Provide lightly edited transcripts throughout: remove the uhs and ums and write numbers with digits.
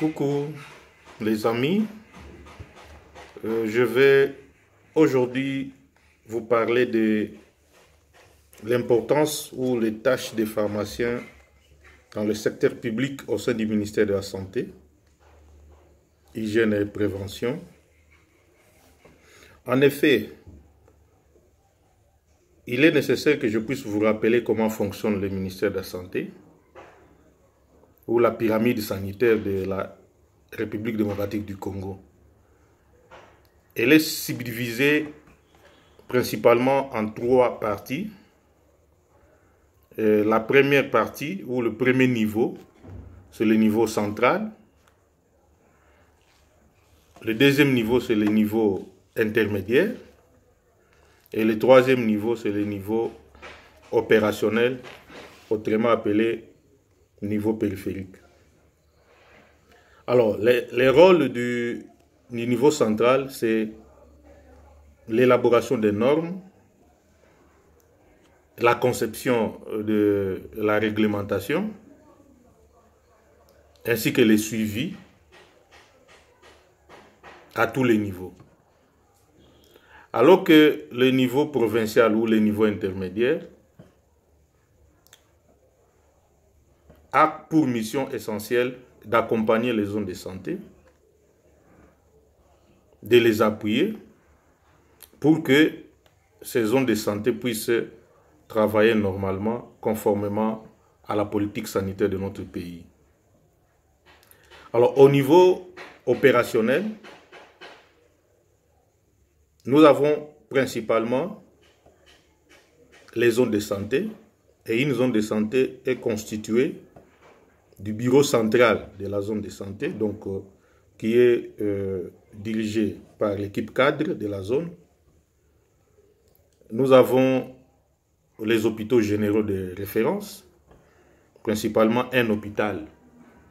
Coucou les amis, je vais aujourd'hui vous parler de l'importance ou les tâches des pharmaciens dans le secteur public au sein du ministère de la Santé, hygiène et prévention. En effet, il est nécessaire que je puisse vous rappeler comment fonctionne le ministère de la Santé ou la pyramide sanitaire de la République démocratique du Congo. Elle est subdivisée principalement en trois parties. La première partie, ou le premier niveau, c'est le niveau central. Le deuxième niveau, c'est le niveau intermédiaire. Et le troisième niveau, c'est le niveau opérationnel, autrement appelé niveau périphérique. Alors, les rôles du niveau central, c'est l'élaboration des normes, la conception de la réglementation, ainsi que le suivi à tous les niveaux. Alors que le niveau provincial ou le niveau intermédiaire a pour mission essentielle d'accompagner les zones de santé, de les appuyer pour que ces zones de santé puissent travailler normalement, conformément à la politique sanitaire de notre pays. Alors, au niveau opérationnel, nous avons principalement les zones de santé, et une zone de santé est constituée du bureau central de la zone de santé, donc qui est dirigé par l'équipe cadre de la zone. Nous avons les hôpitaux généraux de référence, principalement un hôpital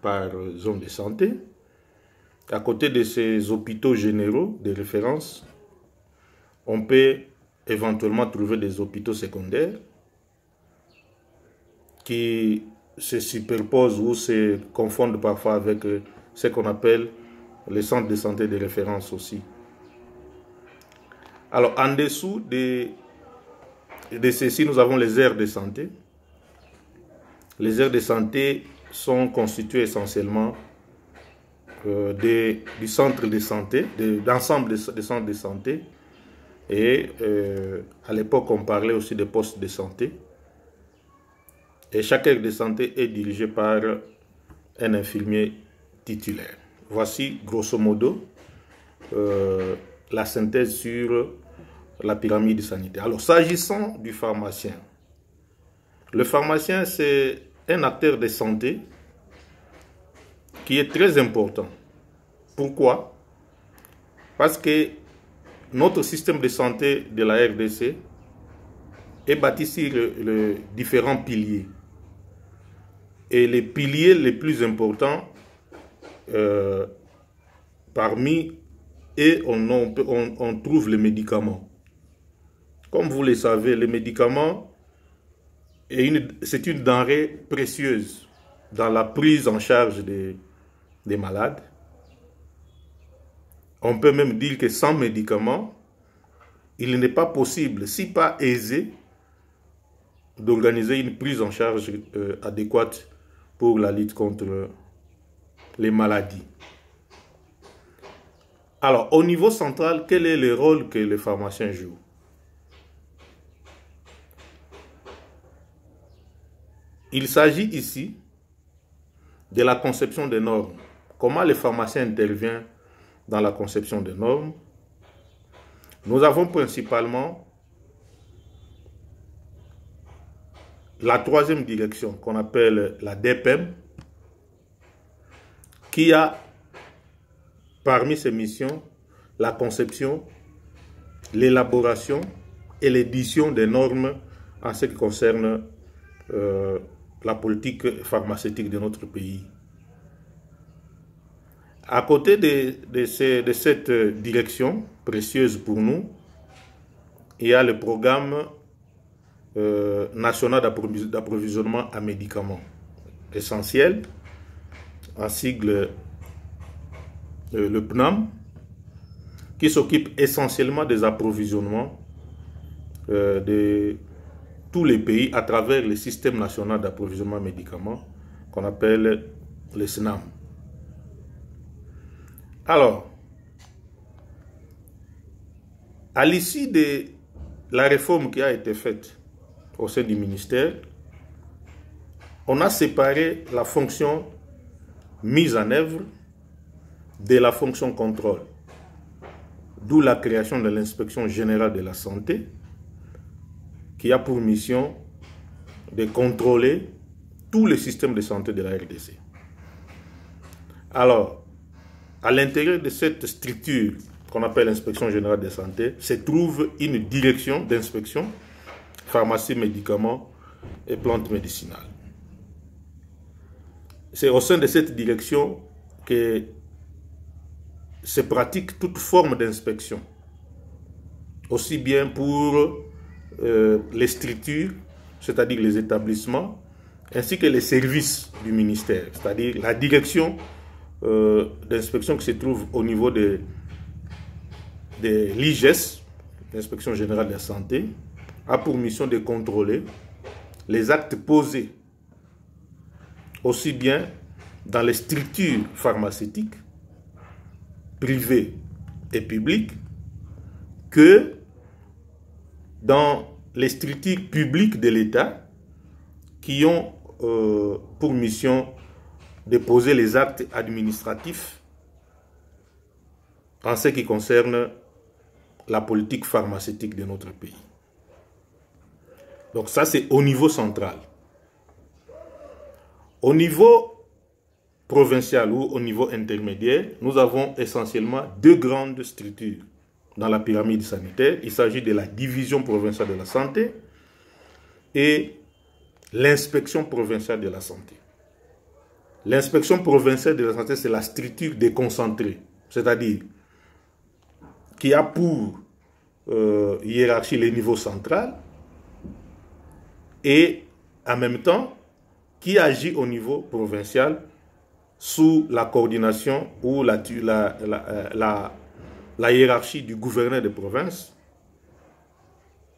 par zone de santé. À côté de ces hôpitaux généraux de référence, on peut éventuellement trouver des hôpitaux secondaires qui se superposent ou se confondent parfois avec ce qu'on appelle les centres de santé de référence aussi. Alors, en dessous de ceci, nous avons les aires de santé. Les aires de santé sont constituées essentiellement du centre de santé, d'ensemble des centres de santé. Et à l'époque, on parlait aussi des postes de santé. Et chaque aire de santé est dirigée par un infirmier titulaire. Voici, grosso modo, la synthèse sur la pyramide sanitaire. Alors, s'agissant du pharmacien, le pharmacien, c'est un acteur de santé qui est très important. Pourquoi? Parce que notre système de santé de la RDC est bâti sur les différents piliers. Et les piliers les plus importants, parmi eux, on trouve les médicaments. Comme vous le savez, les médicaments, c'est une denrée précieuse dans la prise en charge des malades. On peut même dire que sans médicaments, il n'est pas possible, si pas aisé, d'organiser une prise en charge adéquate pour la lutte contre les maladies. Alors, au niveau central, quel est le rôle que le pharmacien joue? Il s'agit ici de la conception des normes. Comment le pharmacien intervient dans la conception des normes? Nous avons principalement la troisième direction qu'on appelle la DPEM, qui a parmi ses missions la conception, l'élaboration et l'édition des normes en ce qui concerne la politique pharmaceutique de notre pays. À côté de cette direction précieuse pour nous, il y a le programme national d'approvisionnement en médicaments essentiels, en sigle le PNAM, qui s'occupe essentiellement des approvisionnements de tous les pays à travers le système national d'approvisionnement médicaments qu'on appelle le SNAM. Alors, à l'issue de la réforme qui a été faite au sein du ministère, on a séparé la fonction mise en œuvre de la fonction contrôle, d'où la création de l'inspection générale de la santé, qui a pour mission de contrôler tout le système de santé de la RDC. Alors, à l'intérieur de cette structure qu'on appelle l'inspection générale de santé, se trouve une direction d'inspection, pharmacie, médicaments et plantes médicinales. C'est au sein de cette direction que se pratique toute forme d'inspection, aussi bien pour les structures, c'est-à-dire les établissements, ainsi que les services du ministère, c'est-à-dire la direction d'inspection qui se trouve au niveau de l'IGES, l'inspection générale de la santé, a pour mission de contrôler les actes posés aussi bien dans les structures pharmaceutiques, privées et publiques, que dans les structures publiques de l'État qui ont pour mission de poser les actes administratifs en ce qui concerne la politique pharmaceutique de notre pays. Donc ça, c'est au niveau central. Au niveau provincial ou au niveau intermédiaire, nous avons essentiellement deux grandes structures dans la pyramide sanitaire. Il s'agit de la division provinciale de la santé et l'inspection provinciale de la santé. L'inspection provinciale de la santé, c'est la structure déconcentrée, c'est-à-dire qui a pour hiérarchie le niveau central et en même temps qui agit au niveau provincial sous la coordination ou la hiérarchie du gouverneur de province,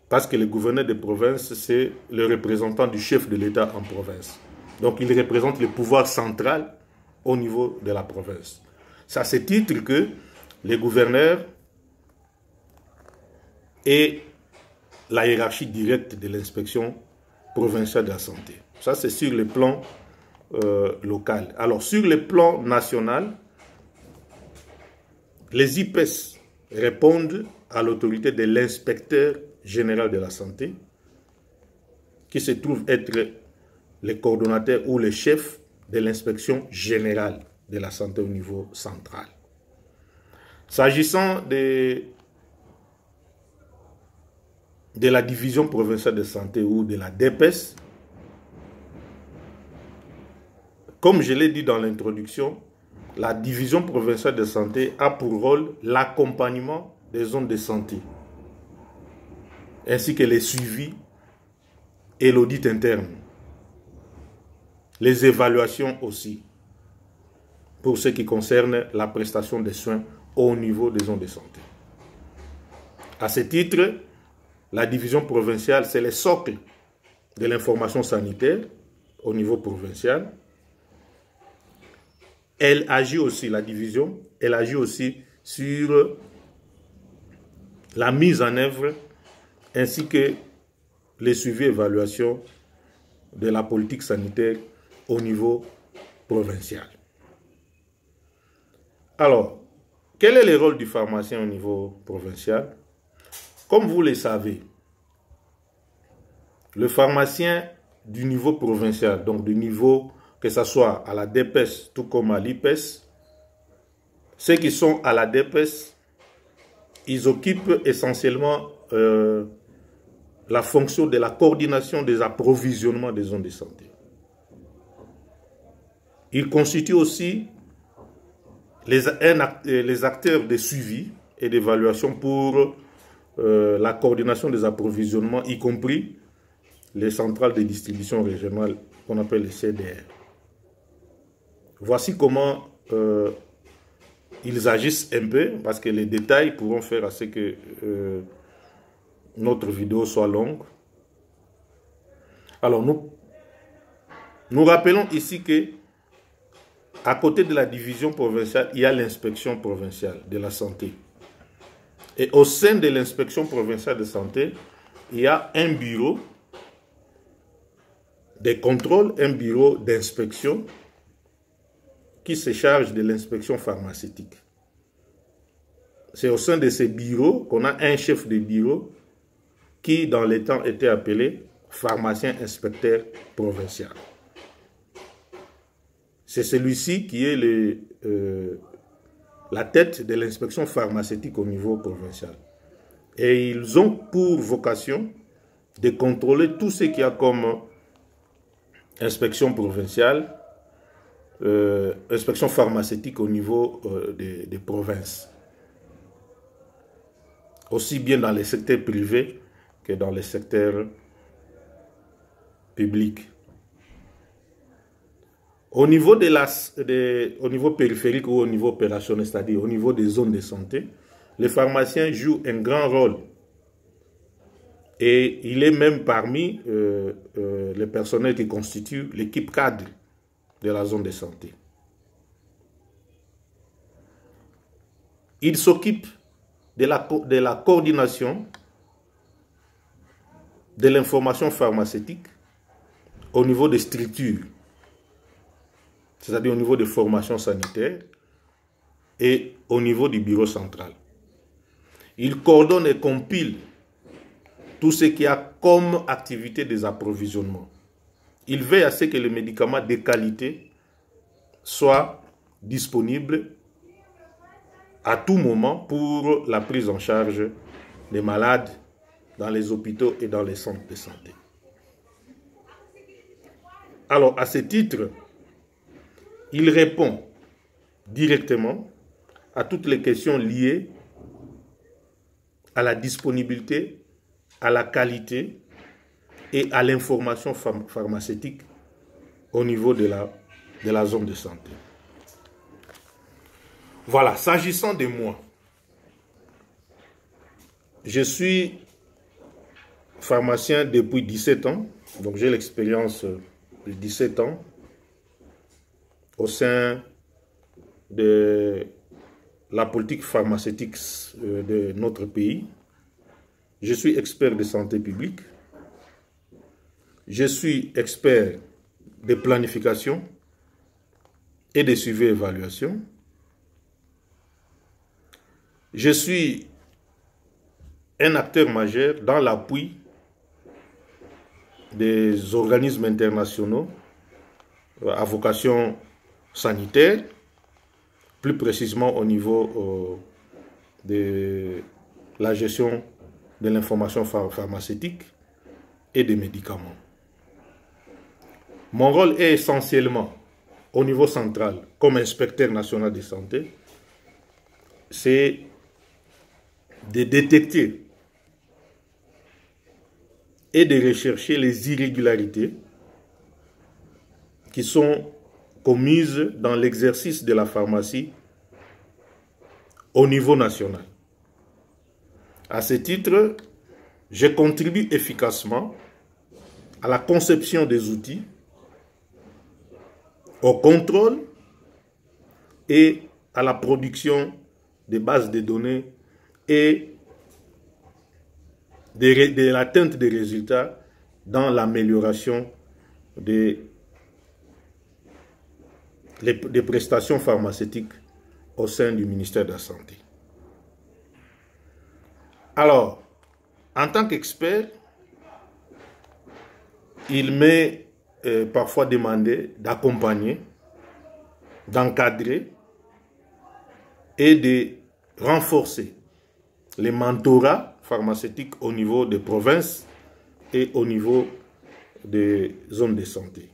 parce que le gouverneur de province, c'est le représentant du chef de l'État en province. Donc, il représente le pouvoir central au niveau de la province. C'est à ce titre que les gouverneurs et la hiérarchie directe de l'inspection provinciale de la santé. Ça, c'est sur le plan local. Alors, sur le plan national, les IPES répondent à l'autorité de l'inspecteur général de la santé, qui se trouve être le coordonnateur ou le chef de l'inspection générale de la santé au niveau central. S'agissant de la division provinciale de santé ou de la DPS, comme je l'ai dit dans l'introduction, la division provinciale de santé a pour rôle l'accompagnement des zones de santé, ainsi que les suivis et l'audit interne, les évaluations aussi, pour ce qui concerne la prestation des soins au niveau des zones de santé. À ce titre, la division provinciale, c'est le socle de l'information sanitaire au niveau provincial. Elle agit aussi, la division, elle agit aussi sur la mise en œuvre ainsi que les suivis et évaluations de la politique sanitaire au niveau provincial. Alors, quel est le rôle du pharmacien au niveau provincial? Comme vous le savez, le pharmacien du niveau provincial, donc du niveau que ce soit à la DPS tout comme à l'IPES, ceux qui sont à la DPS, ils occupent essentiellement la fonction de la coordination des approvisionnements des zones de santé. Ils constituent aussi les acteurs de suivi et d'évaluation pour la coordination des approvisionnements, y compris les centrales de distribution régionales qu'on appelle les CDR. Voici comment ils agissent un peu, parce que les détails pourront faire à ce que notre vidéo soit longue. Alors, nous rappelons ici que à côté de la division provinciale, il y a l'inspection provinciale de la santé. Et au sein de l'inspection provinciale de santé, il y a un bureau de contrôle, un bureau d'inspection qui se charge de l'inspection pharmaceutique. C'est au sein de ces bureaux qu'on a un chef de bureau qui, dans les temps, était appelé pharmacien inspecteur provincial. C'est celui-ci qui est la tête de l'inspection pharmaceutique au niveau provincial. Et ils ont pour vocation de contrôler tout ce qu'il y a comme inspection provinciale, inspection pharmaceutique au niveau des provinces. Aussi bien dans les secteurs privés que dans les secteurs publics. Au niveau, au niveau périphérique ou au niveau opérationnel, c'est-à-dire au niveau des zones de santé, les pharmaciens jouent un grand rôle. Et il est même parmi les personnels qui constituent l'équipe cadre de la zone de santé. Il s'occupe de la coordination de l'information pharmaceutique au niveau des structures, c'est-à-dire au niveau des formations sanitaires et au niveau du bureau central. Il coordonne et compile tout ce qu'il y a comme activité des approvisionnements. Il veille à ce que les médicaments de qualité soient disponibles à tout moment pour la prise en charge des malades dans les hôpitaux et dans les centres de santé. Alors, à ce titre, il répond directement à toutes les questions liées à la disponibilité, à la qualité et à l'information pharmaceutique au niveau de la zone de santé. Voilà, s'agissant de moi, je suis pharmacien depuis 17 ans, donc j'ai l'expérience de 17 ans au sein de la politique pharmaceutique de notre pays. Je suis expert de santé publique. Je suis expert de planification et de suivi et évaluation. Je suis un acteur majeur dans l'appui des organismes internationaux à vocation sanitaire, plus précisément au niveau de la gestion de l'information pharmaceutique et des médicaments. Mon rôle est essentiellement au niveau central, comme inspecteur national de santé, c'est de détecter et de rechercher les irrégularités qui sont commises dans l'exercice de la pharmacie au niveau national. À ce titre, je contribue efficacement à la conception des outils, au contrôle et à la production des bases de données et de l'atteinte des résultats dans l'amélioration des prestations pharmaceutiques au sein du ministère de la Santé. Alors, en tant qu'expert, il m'est parfois demandé d'accompagner, d'encadrer et de renforcer les mentorats pharmaceutiques au niveau des provinces et au niveau des zones de santé.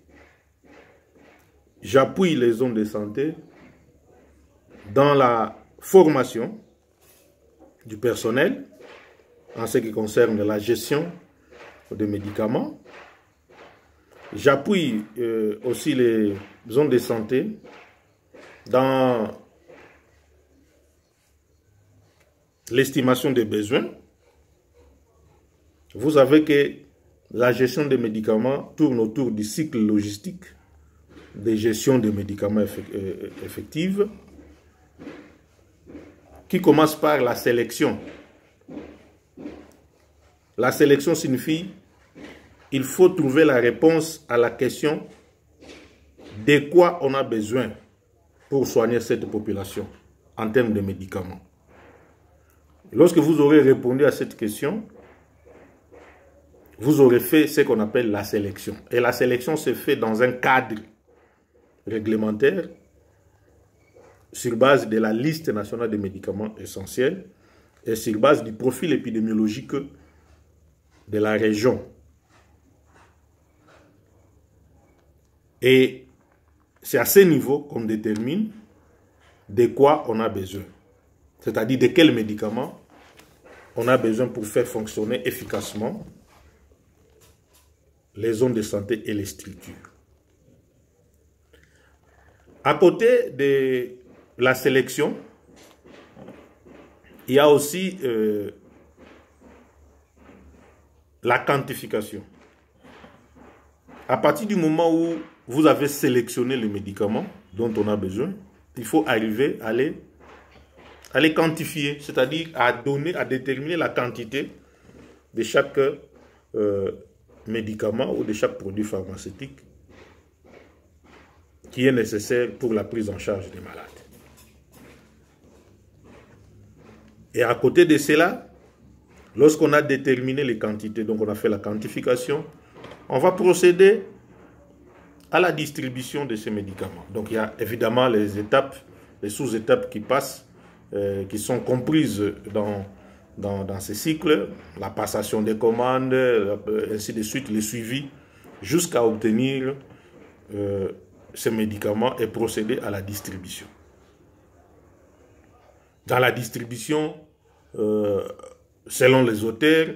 J'appuie les zones de santé dans la formation du personnel en ce qui concerne la gestion des médicaments. J'appuie aussi les zones de santé dans l'estimation des besoins, vous savez que la gestion des médicaments tourne autour du cycle logistique de gestion des médicaments effective, qui commence par la sélection. La sélection signifie il faut trouver la réponse à la question de quoi on a besoin pour soigner cette population en termes de médicaments. Lorsque vous aurez répondu à cette question, vous aurez fait ce qu'on appelle la sélection. Et la sélection se fait dans un cadre réglementaire sur base de la liste nationale des médicaments essentiels et sur base du profil épidémiologique de la région. Et c'est à ce niveau qu'on détermine de quoi on a besoin. C'est-à-dire de quels médicaments on a besoin pour faire fonctionner efficacement les zones de santé et les structures. À côté de la sélection, il y a aussi la quantification. À partir du moment où vous avez sélectionné les médicaments dont on a besoin, il faut arriver à les quantifier, c'est-à-dire à déterminer la quantité de chaque médicament ou de chaque produit pharmaceutique qui est nécessaire pour la prise en charge des malades. Et à côté de cela, lorsqu'on a déterminé les quantités, donc on a fait la quantification, on va procéder à la distribution de ces médicaments. Donc il y a évidemment les étapes, les sous-étapes qui passent, qui sont comprises dans ces cycles, la passation des commandes, ainsi de suite, le suivi, jusqu'à obtenir ces médicaments et procéder à la distribution. Dans la distribution, selon les auteurs,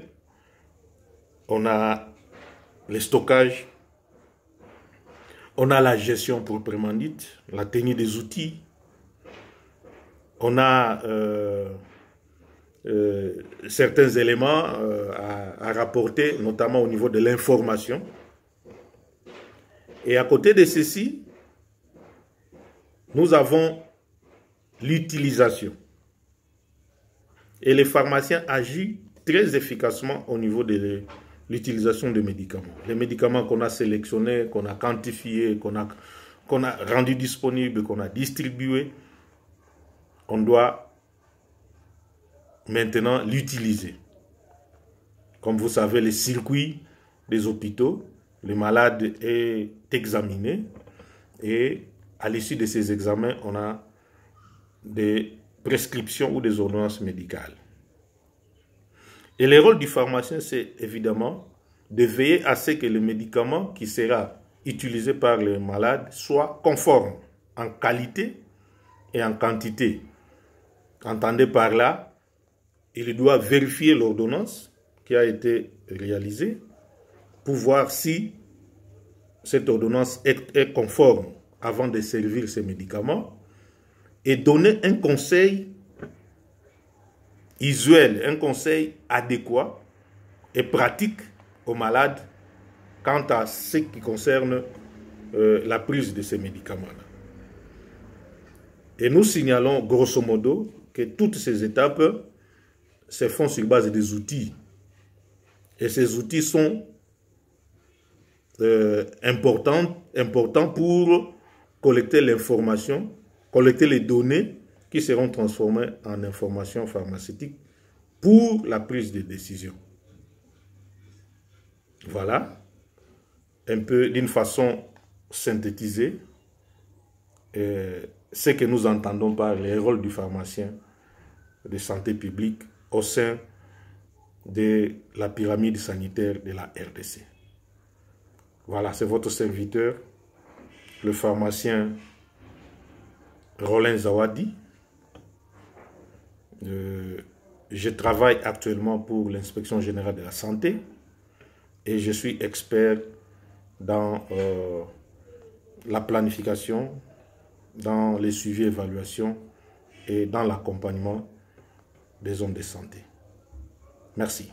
on a le stockage, on a la gestion proprement dite, la tenue des outils, on a certains éléments à rapporter, notamment au niveau de l'information. Et à côté de ceci, nous avons l'utilisation. Et les pharmaciens agissent très efficacement au niveau de l'utilisation des médicaments. Les médicaments qu'on a sélectionnés, qu'on a quantifiés, qu'on a rendus disponibles, qu'on a distribués, on doit maintenant l'utiliser. Comme vous savez, les circuits des hôpitaux, le malade est examiné et à l'issue de ces examens, on a des prescriptions ou des ordonnances médicales. Et le rôle du pharmacien, c'est évidemment de veiller à ce que le médicament qui sera utilisé par le malade soit conforme en qualité et en quantité. Entendez par là, il doit vérifier l'ordonnance qui a été réalisée pour voir si cette ordonnance est conforme avant de servir ces médicaments et donner un conseil usuel, un conseil adéquat et pratique aux malades quant à ce qui concerne la prise de ces médicaments-là. Et nous signalons grosso modo que toutes ces étapes se font sur base des outils. Et ces outils sont importants pour collecter l'information, collecter les données qui seront transformées en informations pharmaceutiques pour la prise de décision. Voilà, un peu d'une façon synthétisée, ce que nous entendons par les rôles du pharmacien de santé publique au sein de la pyramide sanitaire de la RDC. Voilà, c'est votre serviteur, le pharmacien Rollin Zawadi. Je travaille actuellement pour l'Inspection générale de la santé et je suis expert dans la planification, dans les suivis et évaluations et dans l'accompagnement des zones de santé. Merci.